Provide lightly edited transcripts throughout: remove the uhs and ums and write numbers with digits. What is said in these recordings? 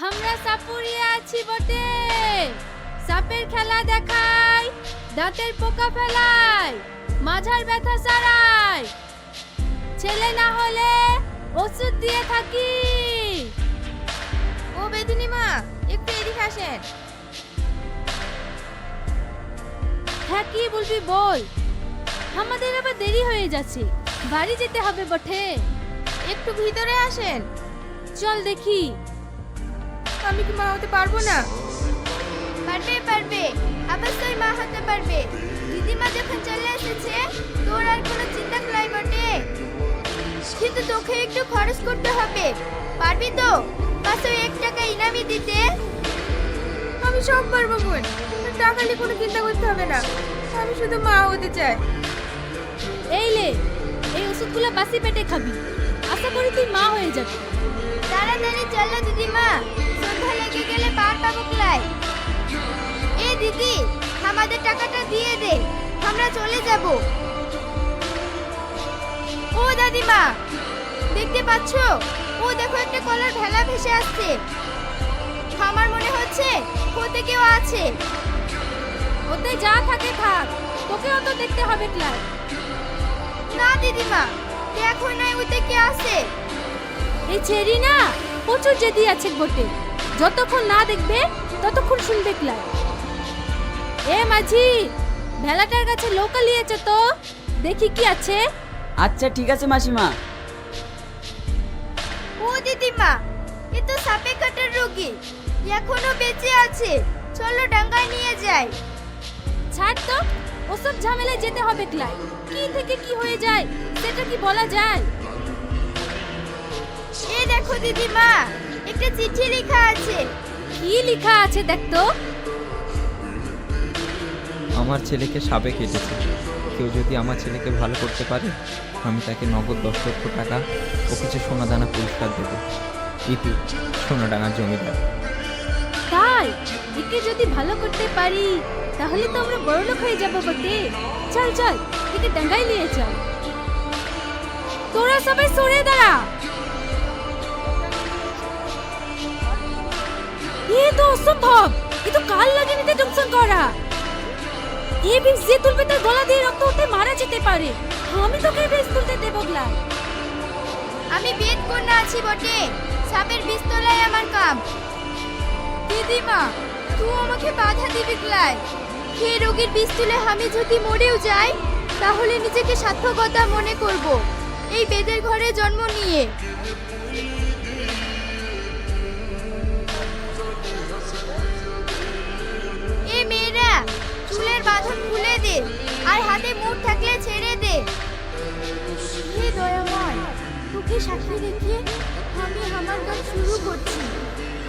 আমরা সাপুরিয়ে আছি বটে। সাপের খেলা দেখাই, দাঁতের পোকা ফেলাই, মাঝার ব্যথা সারাই, ছেলে না হলে ওষুধ দিয়ে থাকি। ও বেদিনী মা, একটু এদিকে আসেন। হ্যাঁ কি বলবি বল, আমাদের আবার দেরি হয়ে যাচ্ছে, বাড়ি যেতে হবে বটে। একটু ভিতরে আসেন। চল দেখি। আমি কি মা হতে পারবো না? পারবে পারবে, অবশ্যই মা হতে পারবে। দিদিমা যখন চলে এসেছে তোর আর কোনো চিন্তা নাই বটে। কিন্তু তোকে একটু খরচ করতে হবে, পারবি তো? 501 টাকা ইনামি দিতে। আমি সব পারবো বোন, টাকা নিয়ে কোনো চিন্তা করতে হবে না। আমি শুধু মা হতে চাই। এই লে, এই ওষুধগুলো বাসি পেটে খাবি, আশা করি তুই মা হয়ে যাবি। তাড়াতাড়ি চলো দিদিমা, সন্ধ্যা লেগে গেলে পার পাবো ক্লাই। এ দিদি, আমাদের টাকাটা দিয়ে দে, আমরা চলে যাব। ও দাদিমা, দেখতে পাচ্ছো? ও দেখো একটা কলার ভেলা ভেসে আসছে। আমার মনে হচ্ছে ওতে কেউ আছে। ওতে যা থাকে থাক, তোকে অত দেখতে হবে ক্লাই। না দিদিমা, দেখো নাই ওতে কে আছে। এই ছেড়ি না প্রচুর জেদি আছে বটে, যতক্ষণ না দেখবে ততক্ষণ শুনবে ক্লাই। এ মাঝি, ভেলাটার কাছে লোকা লিয়েছে তো, দেখি কি আছে। আচ্ছা ঠিক আছে মাসিমা। ও দিদিমা, এ তো সাপে কাটার রোগী, এখনো বেঁচে আছে। চলো ডাঙ্গায় নিয়ে যাই। ছাড় তো, ওসব ঝামেলায় যেতে হবে ক্লাই। কি থেকে কি হয়ে যায় সেটা কি বলা যায়? এই দেখো দিদিমা, একটা চিঠি লেখা আছে। কি লেখা আছে দেখ তো। আমার ছেলেকে সাপে কেটেছে, কেউ যদি আমার ছেলেকে ভালো করতে পারে আমি তাকে নগদ 10 লক্ষ টাকা ও কিছু সোনাদানা পুরস্কার দেবো। ইতি, সোনাডাঙ্গার জমিদার। তাই একে যদি ভালো করতে পারি তাহলে তো আমরা বড় লোক হয়ে যাবো বটে। চল চল, একে ডাঙ্গায় নিয়ে চল। তোরা সবাই সরে দাঁড়া। এ তো অসম্ভব, এ তো কাল লাগেনিতে জংশন করা। এ বিষ যে তুলবে তার গলা দিয়ে রক্ত উঠে মারা যেতে পারে। আমি তোকে বিষ তুলতে দেবো না। আমি বেদ কন্যা আছি বটে, সাপের বিষ তোলাই আমার কাম। দিদিমা, তুই আমাকে বাধা দিবি ক্লাই। হে রোগীর বিষ তুলে আমি যদি মরেও যাই তাহলে নিজেকে সার্থকতা মনে করব এই বেদের ঘরে জন্ম নিয়ে। এই মেয়েরা, চুলের বাঁধন খুলে দে আর হাতে মুঠ থাকলে ছেড়ে দে। হে দয়াময়, তোকে সাক্ষী রেখে আমি আমার গান শুরু করছি।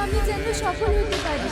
আমি যেন সফল হতে পারি।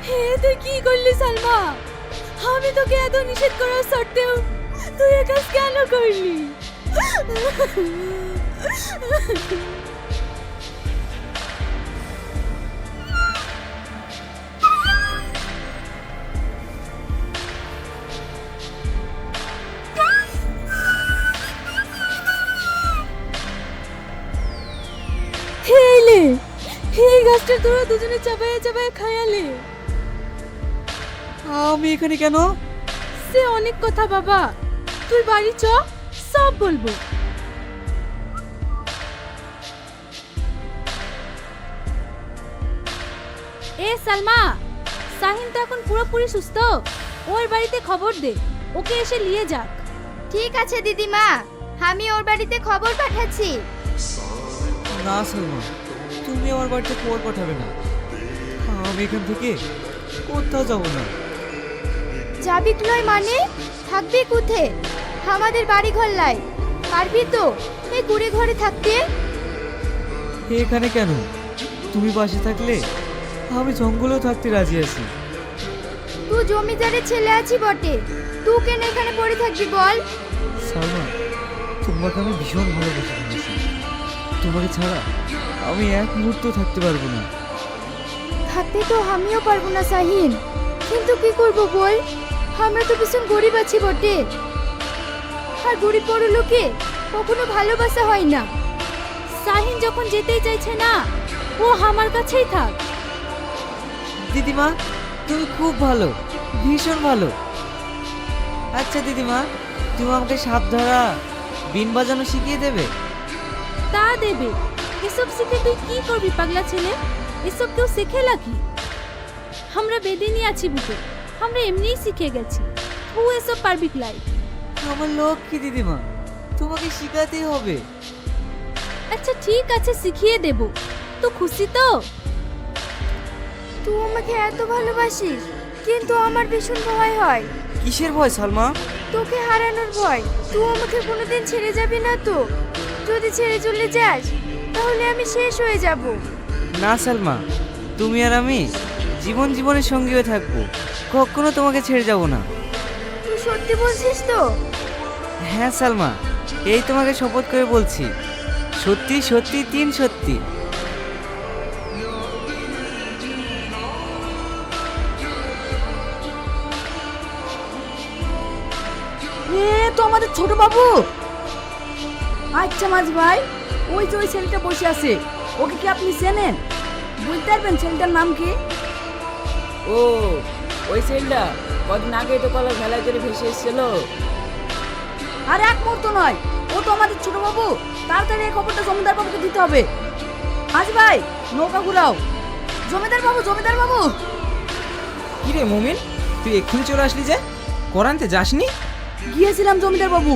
হে তুই কি করলি সালমা? আমি তোকে এত নিষেধ করার সত্ত্বেও তুই এ কাজ কেন করলি? হেলে, এই গাছটা তোরা দুজনে চাবায়ে চাবায়ে খায়ালে। আমি এখানে কেন? সে অনেক কথা বাবা, তুই বাড়ি চ, সব বলবো। এ সালমা, সাহিন তো এখন পুরোপুরি সুস্থ, ওর বাড়িতে খবর দে, ওকে এসে নিয়ে যাক। ঠিক আছে দিদিমা, আমি ওর বাড়িতে খবর পাঠাচ্ছি। না সালমা, তুমি আমার বাড়িতে খবর পাঠাবে না। আমি এখান থেকে কোথাও যাব না। যাবি নয় মানে থাকবি কুথে? আমাদের বাড়ি ঘর লাই, পারবি তো এই কুড়ে ঘরে থাকতে? এখানে কেন? তুমি পাশে থাকলে আমি জঙ্গলেও থাকতে রাজি আছি। তুই জমিদারের ছেলে আছি বটে, তুই কেন এখানে পড়ে থাকবি বল? সালমা, তোমাকে আমি ভীষণ ভালোবেসে ফেলেছি। তোমাকে ছাড়া আমি এক মুহূর্ত থাকতে পারবো না। থাকতে তো আমিও পারবো না শাহিন, কিন্তু কি করব বল? আমরা তো ভীষণ গরিব আছি বটে, আর গরিব বড় লোকে কখনো ভালোবাসা হয় না। শাহিন যখন যেতেই চাইছে না, ও আমার কাছেই থাক। দিদিমা, তুমি খুব ভালো, ভীষণ ভালো। আচ্ছা দিদিমা, তুমি আমাকে সাপ ধরা, বিন বাজানো শিখিয়ে দেবে? তা দেবে। এসব শিখে তুই কি করবি পাগলা ছেলে? এসব কেউ শেখে নাকি? আমরা বেদিনী আছি বুকে, আমরা এমনিই শিখে গেছি। তুই এসব পারবি ক্লাই? আমার লোক কি দিদিমা, তোমাকে শিখাতেই হবে। আচ্ছা ঠিক আছে, শিখিয়ে দেব। তো খুশি তো? তুই আমাকে এত ভালোবাসিস, কিন্তু আমার ভীষণ ভয় হয়। কিসের ভয় সালমা? তোকে হারানোর ভয়। তুই আমাকে কোনোদিন ছেড়ে যাবি না তো? যদি ছেড়ে চলে যাস তাহলে আমি শেষ হয়ে যাব। না সালমা, তুমি আর আমি জীবনের সঙ্গী হয়ে থাকবো, কখনো তোমাকে ছেড়ে যাব না। তুই সত্যি বলছিস তো? হ্যাঁ সালমা, এই তোমাকে শপথ করে বলছি, সত্যি সত্যি তিন সত্যি। এ তো আমাদের ছোট বাবু। আচ্ছা মাঝ ভাই, ওই যে ওই ছেলেটা বসে আছে, ওকে কি আপনি চেনেন? বলতে পারবেন ছেলেটার নাম কি? ও, ওই ছেলেটা কদিন আগে তো কলার মেলায় করে ভেসে এসেছিল। আর এক মুহূর্ত নয়, ও তো আমাদের ছোট বাবু। তাড়াতাড়ি এই খবরটা জমিদার বাবুকে দিতে হবে। মাঝ ভাই, নৌকা ঘুরাও। জমিদার বাবু, জমিদার বাবু। কি রে মুমিন, তুই এক্ষুনি চলে আসলি যে? করানতে যাসনি? গিয়েছিলাম জমিদার বাবু,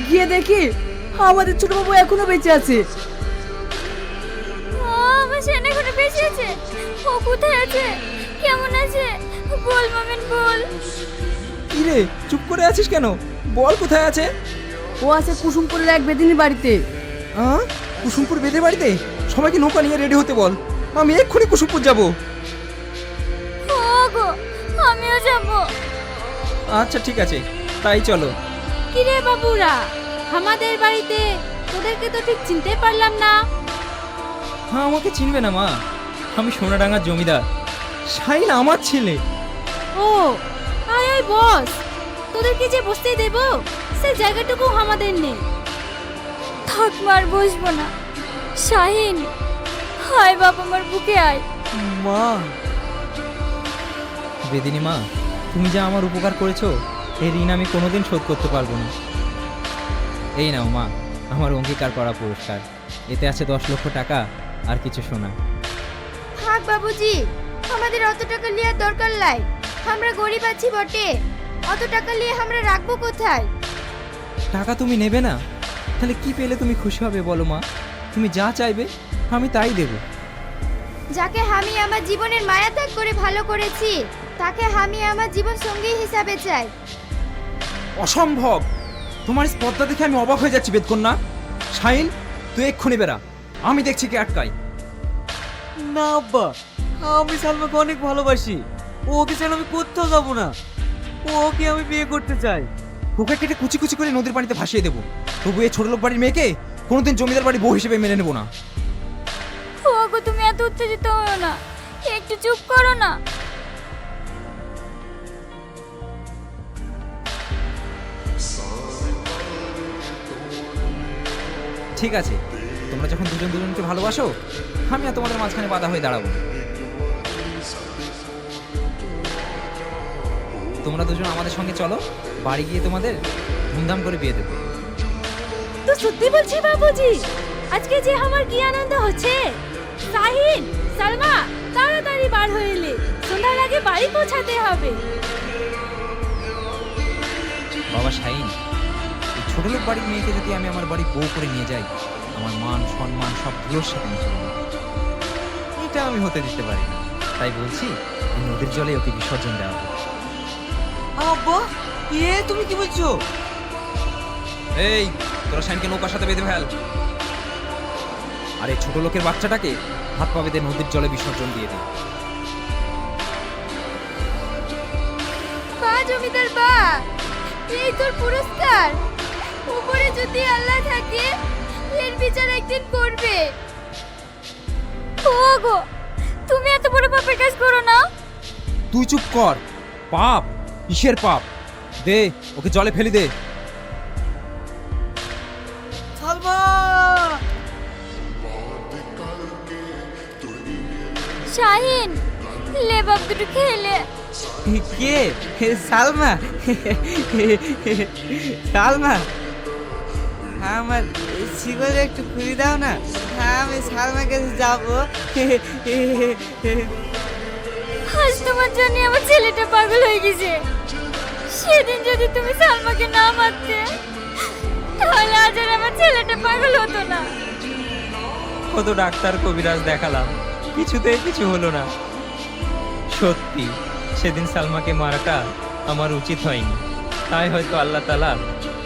গিয়ে দেখি আমাদের ছোট বাবু এখনো বেঁচে আছে। আমার সেন এখনো বেঁচে আছে? ও কোথায় আছে? কেমন আছে? বল মামিন বল। কি রে, চুপ করে আছিস কেন? বল কোথায় আছে? ও আছে কুসুমপুরের এক বেদিনীর বাড়িতে। কুসুমপুর বেদের বাড়িতে? সবাইকে নৌকা নিয়ে রেডি হতে বল, আমি এক্ষুনি কুসুমপুর যাব। ওগো, আমিও যাব। আচ্ছা ঠিক আছে, তাই চলো। কিরে বাবুরা, আমাদের বাড়িতে তোদেরকে তো ঠিক চিনতে পারলাম না। হ্যাঁ, আমাকে চিনবে না মা, আমি সোনাডাঙ্গার জমিদার, শাইন আমার ছেলে। ও আয় আয় বস, তোদেরকে যে বসতে দেব সেই জায়গাটুকু আমাদের নেই। থাক মার, বসবো না। শাহিন, হায় বাপ আমার বুকে আয়। মা, বেদিনী মা, তুমি যা আমার উপকার করেছো, এই ঋণ আমি কোনোদিন শোধ করতে পারবো না। এই নাও মা, আমার অঙ্গীকার করা পুরস্কার। এতে আছে 10 লক্ষ টাকা আর কিছু সোনা। থাক বাবুজি, আমাদের অত টাকা লিয়ার দরকার নাই। আমরা গরিব আছি বটে, অত টাকা নিয়ে আমরা রাখবো কোথায়? টাকা তুমি নেবে না? তাহলে কি পেলে তুমি খুশি হবে বলো মা? তুমি যা চাইবে আমি তাই দেব। যাকে আমি আমার জীবনের মায়া ত্যাগ করে ভালো করেছি, তাকে আমি আমার জীবন সঙ্গী হিসাবে চাই। অসম্ভব! তোমার স্পর্ধা দেখে আমি অবাক হয়ে যাচ্ছি বেদকন্যা। শাইন, তুই এক্ষুনি বেরা, আমি দেখছি কে আটকাই। না আব্বা, আমি সালমাকে অনেক ভালোবাসি, ওকে ছাড়া আমি কোথাও যাব না। ওকে আমি বিয়ে করতে চাই। ওকে কেটে কুচি কুচি করে নদীর পানিতে ভাসিয়ে দেবো, তবু এই ছোট লোক বাড়ির মেয়েকে কোনোদিন জমিদার বাড়ি বউ হিসেবে মেনে নেবো না। ওগো, তুমি এত উত্তেজিত হও না, একটু চুপ করো না। ঠিক আছে, তোমরা যখন দুজন দুজনকে ভালোবাসো, আমি আর তোমাদের মাঝখানে বাধা হয়ে দাঁড়াবো না। তোমরা দুজন আমাদের সঙ্গে চলো, বাড়ি গিয়ে তোমাদের ধুমধাম করে বিয়ে দেবো। তো সত্যি বলছি বাবুজি, আজকে যে আমার কি আনন্দ হচ্ছে। শাহিন, সালমা, তাড়াতাড়ি বার হয়ে এলে, সন্ধ্যার আগে বাড়ি পৌঁছাতে হবে। বাবা শাহিন, এই ছোট লোক বাড়ির মেয়েকে যদি আমি আমার বাড়ি বউ করে নিয়ে যাই, আমার মান সম্মান সব ধুলোর সাথে মিশে যাবে। এটাও আমি হতে দিতে পারি না। তাই বলছি এই নদীর জলে ওকে বিসর্জন দেওয়া হোক। আব্বা তুমি কি বলছো? এই তোরা শাইনকে নৌকার সাথে বেঁধে ফেল, আর এই ছোট লোকের বাচ্চাটাকে হাত পা বেঁধে নদীর জলে বিসর্জন দিয়ে দে। বা জমিদার বা, এই তোর পুরস্কার। উপরে যদি আল্লাহ থাকে এর বিচার একদিন করবে। ওগো, তুমি এত বড় পাপের কাজ করো না। তুই চুপ কর। পাপ? কিসের পাপ? দে ওকে জলে ফেলে দে। সালমা! শাহিন, লে বাপ দুটো খেলে। কে? সালমা? সালমা, আমার শিকল একটু খুলে দাও না, আমি সালমার কাছে যাবো। আজ তোমার জন্য আমার ছেলেটা পাগল হয়ে গেছে। সেদিন যদি তুমি সালমাকে না মারতে, তাহলে আজ আর আমার ছেলেটা পাগল হতো না। কত ডাক্তার কবিরাজ দেখালাম, কিছুতেই কিছু হলো না। সত্যি সেদিন সালমাকে মারাটা আমার উচিত হয়নি, তাই হয়তো আল্লাহ তাআলা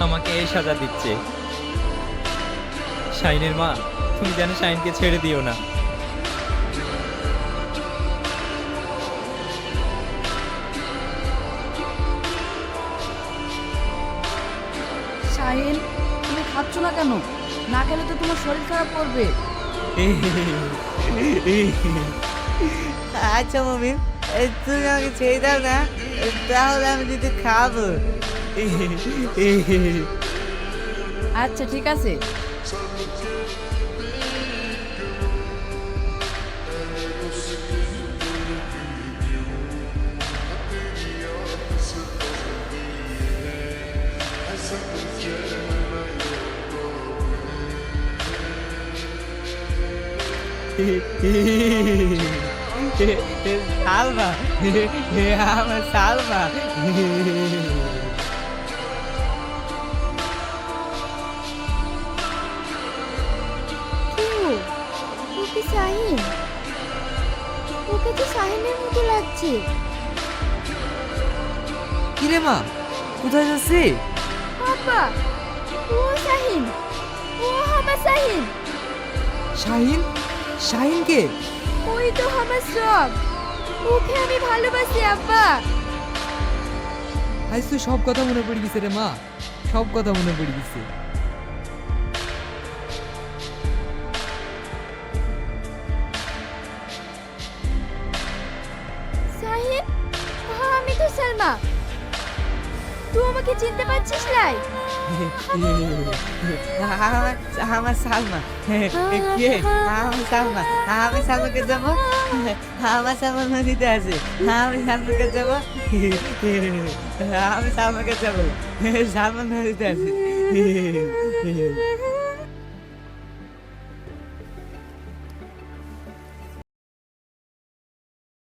আমাকে এই সাজা দিচ্ছে। শাইনের মা, তুমি যেন শাইনকে ছেড়ে দিও না। শাহিন, তুমি খাচ্ছ না কেন? না খেলে তো তোমার শরীর খারাপ করবে। আচ্ছা মমি, তুমি আমাকে ছেড়ে দাও না, তাহলে আমি দুটো খাবো। আচ্ছা ঠিক আছে। সালমা, আমার সালমা। ওকে শাহিন, ওকে তো শাহিনের মতো লাগছে। কিরে মা, কোথায় যাচ্ছি? আব্বা, ও শাহিন, ও আমার শাহিন। শাহিন? শাহিন কে? ওই তো আমার সব। ওকে আমি ভালোবাসি আব্বা। আজ তো সব কথা মনে পড়ে গেছে রে মা, সব কথা মনে পড়ে গেছে। শাহিন, আমি তো সালমা। তুই আমাকে চিনতে পারছিস লাই? আমার সালমা। কে? আমার সালমা। আমি সালমাকে যাবো, আমার সালমা নদীতে আছে, আমি সালমাকে যাবো, আমি সালমাকে যাবো, সালমা নদীতে আছে।